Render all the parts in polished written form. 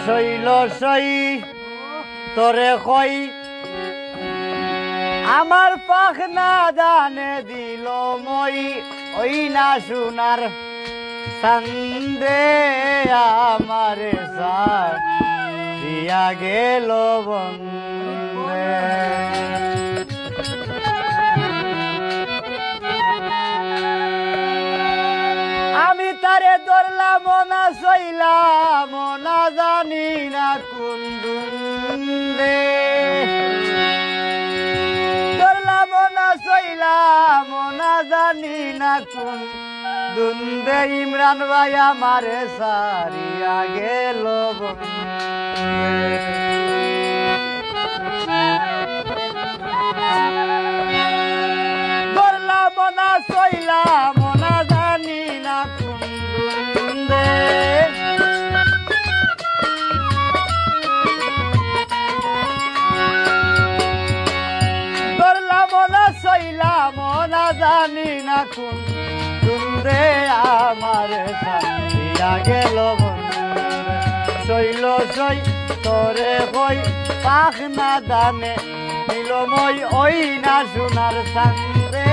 শৈল সই তোরে কই আমার পাখনা দানে দিল মই ওই না সোনার সন্দে আমারে সার দিয়া গেল বন্দে আমি তারে ধরলাম না সইলাম না জানি না কোন দুন্দে ধরলাম না সইলাম না জানি না কোন দুন্দে ইমরান ভাই আমারে সারিয়া গেল ধরলাম না সইলাম না জানি না কোন দুন্দে ধরলাম না সইলাম না জানি না কোন দুন্দে আমার সাথিয়া গেল শৈল সই তোরে কই পাখনা দানে দিল মই ওই না সোনার সন্দে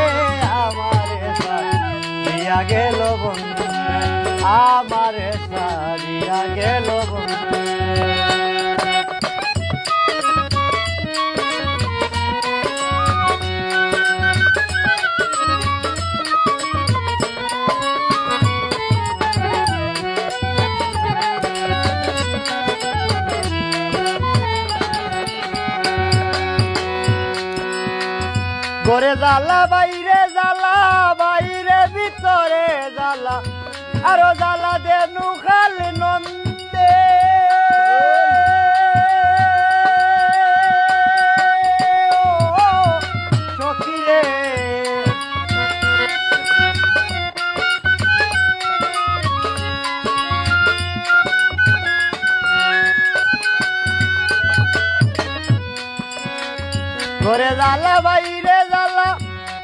আমারে সাথিয়া গেল বন্ধু আমারে সাথিয়া গেল বন্ধু ঘরে জ্বালা বাইরে ভিতরে জ্বালা আরো জ্বালা দেনু খাল নন্দে সখিরে ঘরে জ্বালা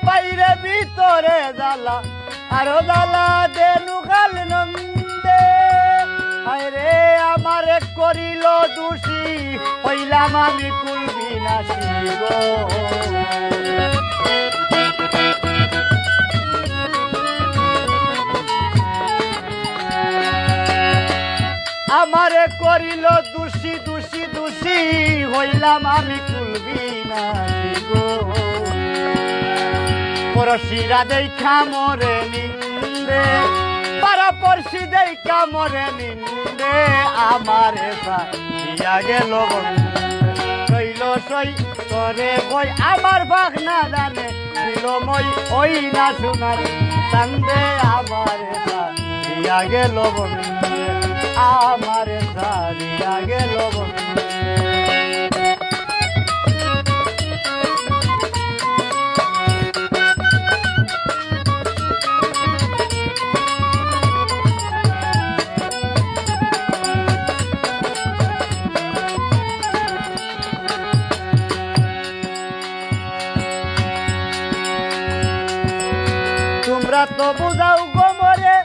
বাইরে ভিতরে জ্বালা আরো জ্বালা দেনু খাল নন্দে আরে আমারে করিল দোষী হইলাম আমি কুলবি নাসি গো আমারে করিল দোষী হইলাম আমি কুলবি নাসি গো পরশিরা দেখা মরে নিন্দে পারা পড়শি দেখা মরে নিন্দে আমারে দিয়া গেল শৈল সই তোরে কই আমার পাখনা দানে দিল মই ওই না সোনার সন্দে আমারে দিয়া গেল আমারে দিয়া গেল তোমরা তো বুঝাও গোমরে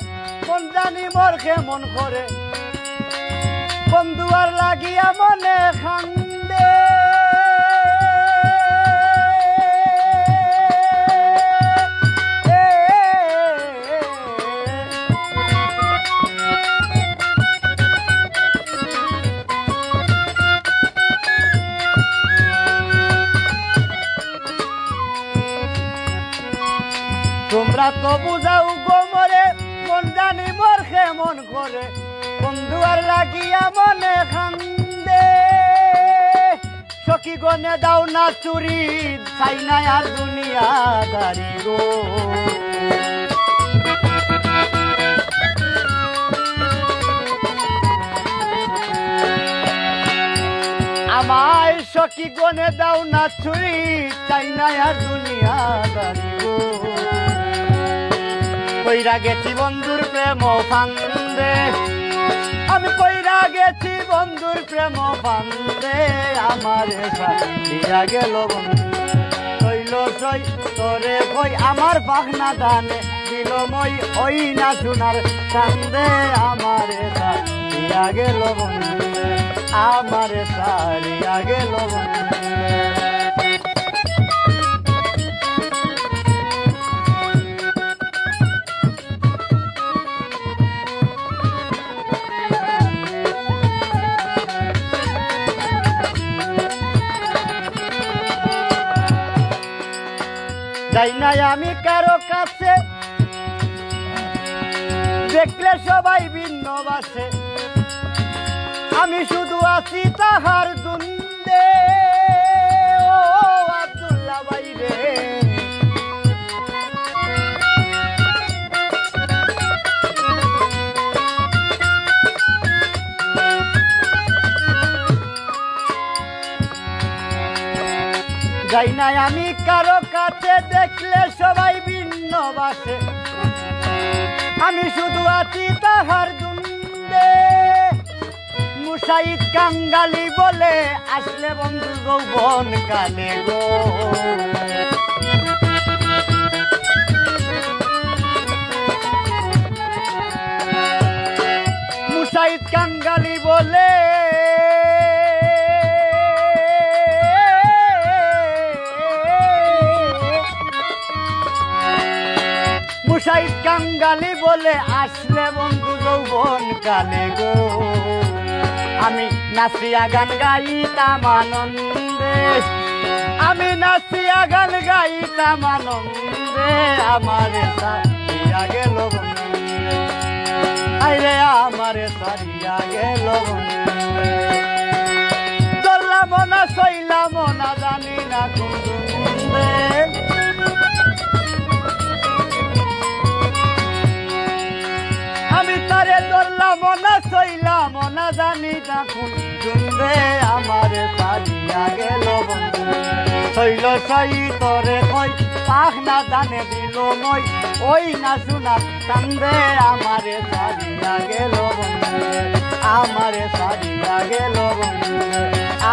মন জানি মোর কেমন করে বন্ধুয়ার লাগিয়া মনে খান্দে তোমরা তো বুঝাও গোমরে মন জানি মোর কেমন করে বন্ধুয়ার লাগিয়া মনে খান্দে সখী গনে দাও না চুরি চাই না আর দুনিয়া দারি গো আমায় সখী গনে দাও না চুরি চাই না আর দুনিয়া দারি গো কইরা গেছি বন্ধুর প্রেম ফান্দে আমি কইরা গেছি বন্ধুর প্রেম ফান্দে আমারে দিয়া গেল বন্ধু শৈল সই তোরে কই আমার পাখনা দানে দিল মই ওই না সোনার সন্দে আমারে দিয়া গেল বন্ধু আমারে সারিয়া গেল যাই নাই আমি কারো কাছে, দেখলে সবাই ভিন্ন বাসে, আমি শুধু আছি তাহার দ্বন্দ্বে। ও আব্দুল্লাহ ভাই রে, যাই নাই আমি কারো কাছে, দেখলে সবাই ভিন্ন বাসে, আমি শুধু আছি তাহার দ্বন্দ্বে। মুসাইদ কাঙ্গালি বলে আসলে বন্ধু যৌবন কালে গো, মুসাইদ কাঙ্গালি বলে মুসাইদ কাঙ্গালি বলে আসলে বন্ধু যৌবন কালে গো। আমি নাচিয়া গান গাইতাম আনন্দে, আমি নাচিয়া গান গাইতাম আনন্দে, আমারে সারিয়া গেল বন্ধে, আইরে আমারে সারিয়া গেল বন্ধে। চললাম না সইলাম না জানি না কোন বন্ধে, আমি তারে ধরলাম না সইলাম না জানি না কোন বন্ধে, আমারে সারিয়া গেল বন্ধু। শৈল সই তরে কই পাখ না জানে দিল মই, ওই না শোনা কান্দে, আমারে সারিয়া গেল বন্ধু, আমারে সারিয়া গেল বন্ধু,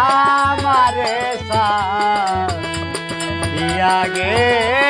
আমারে সারিয়া গেল।